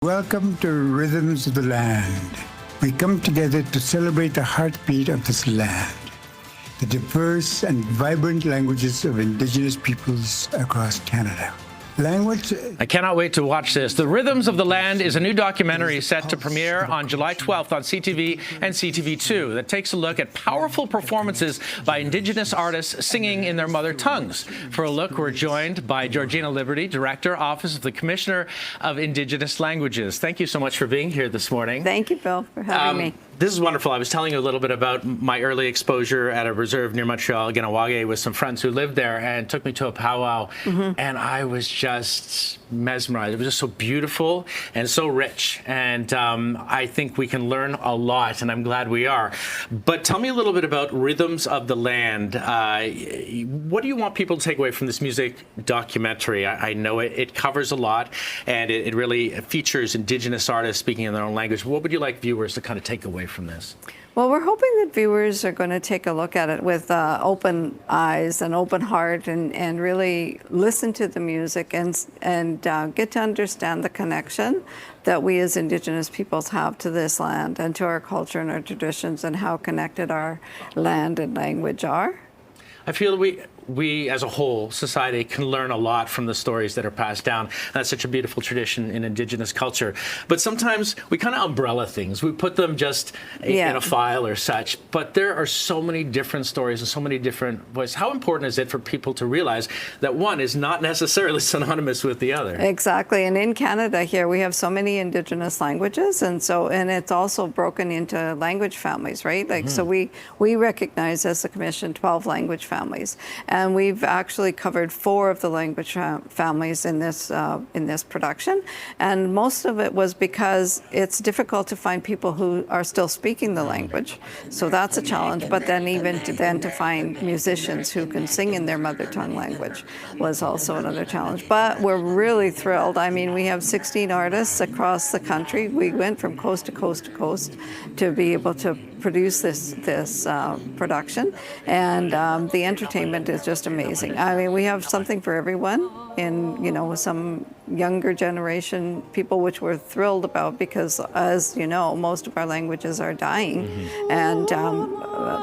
Welcome to Rhythms of the Land. We come together to celebrate the heartbeat of this land, the diverse and vibrant languages of Indigenous peoples across Canada. Language. I cannot wait to watch this. The Rhythms of the Land is a new documentary set to premiere on July 12th on CTV and CTV2 that takes a look at powerful performances by Indigenous artists singing in their mother tongues. For a look, we're joined by Georgina Liberty, Director, Office of the Commissioner of Indigenous Languages. Thank you so much for being here this morning. Thank you, Bill, for having me. This is wonderful. I was telling you a little bit about my early exposure at a reserve near Montreal, Ganawage, with some friends who lived there, and took me to a powwow, and I was just mesmerized. It was just so beautiful and so rich, and I think we can learn a lot, and I'm glad we are. But tell me a little bit about Rhythms of the Land. What do you want people to take away from this music documentary? I know it covers a lot, and it really features Indigenous artists speaking in their own language. What would you like viewers to kind of take away from this? Well, we're hoping that viewers are going to take a look at it with open eyes and open heart, and really listen to the music and get to understand the connection that we as Indigenous peoples have to this land and to our culture and our traditions, and how connected our land and language are. I feel we as a whole society can learn a lot from the stories that are passed down. That's such a beautiful tradition in Indigenous culture. But sometimes we kind of umbrella things. We put them just in a file or such. But there are so many different stories and so many different voices. How important is it for people to realize that one is not necessarily synonymous with the other? Exactly. And in Canada here, we have so many Indigenous languages, and it's also broken into language families, right? Like, so we recognize as the Commission 12 language families. And we've actually covered 4 of the language families in this production, and most of it was because it's difficult to find people who are still speaking the language. So that's a challenge. But then even to find musicians who can sing in their mother tongue language was also another challenge. But we're really thrilled. I mean, we have 16 artists across the country. We went from coast to coast to coast to be able to produce this production, and the entertainment is just amazing. I mean, we have something for everyone in, some younger generation people, which we're thrilled about, because, as you know, most of our languages are dying. And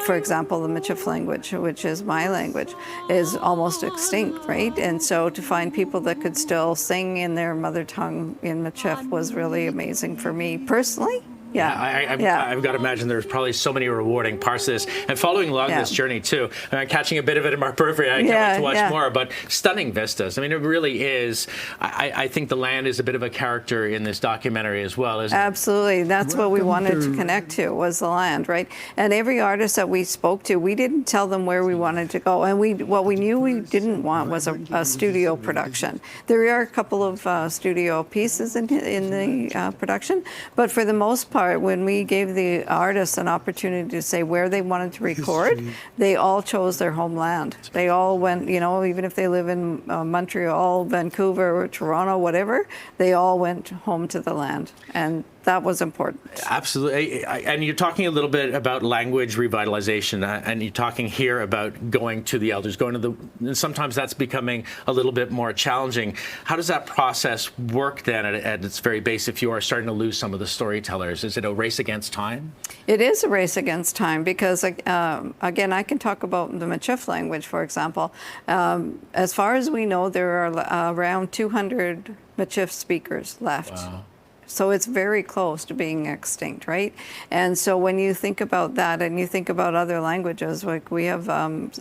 for example, the Michif language, which is my language, is almost extinct, right? And so to find people that could still sing in their mother tongue in Michif was really amazing for me personally. I've got to imagine there's probably so many rewarding parts of this, and following along this journey too. Catching a bit of it in my periphery. I can't wait to watch more, but stunning vistas. I mean, it really is. I think the land is a bit of a character in this documentary as well, isn't it? Absolutely. That's what we wanted to connect to, was the land, right? And every artist that we spoke to, we didn't tell them where we wanted to go, and what we knew we didn't want was a studio production. There are a couple of studio pieces in the production, but for the most part, when we gave the artists an opportunity to say where they wanted to record, they all chose their homeland. They all went, even if they live in Montreal, Vancouver, Toronto, whatever, they all went home to the land. And that was important. Absolutely. And you're talking a little bit about language revitalization, and you're talking here about going to the elders, and sometimes that's becoming a little bit more challenging. How does that process work then at its very base if you are starting to lose some of the storytellers? Is it a race against time? It is a race against time, because, again, I can talk about the Michif language, for example. As far as we know, there are around 200 Michif speakers left. Wow. So it's very close to being extinct, right? And so when you think about that, and you think about other languages, like we have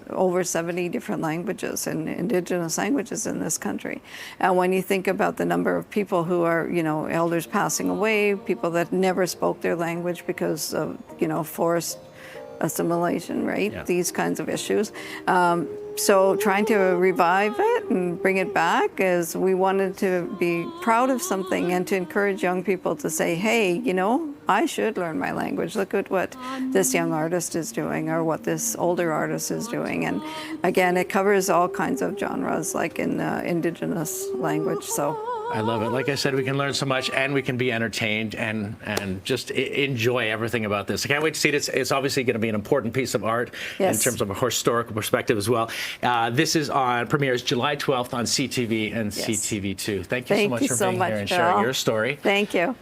over 70 different languages and Indigenous languages in this country. And when you think about the number of people who are, elders passing away, people that never spoke their language because of, forced assimilation, right? Yeah. These kinds of issues. So trying to revive it and bring it back, is we wanted to be proud of something and to encourage young people to say, hey, I should learn my language. Look at what this young artist is doing, or what this older artist is doing. And again, it covers all kinds of genres, like in Indigenous language. So I love it. Like I said, we can learn so much, and we can be entertained and just enjoy everything about this. I can't wait to see it. It's obviously going to be an important piece of art in terms of a historical perspective as well. This is premieres July 12th on CTV and CTV2. Thank you so much for being here and sharing your story. Thank you.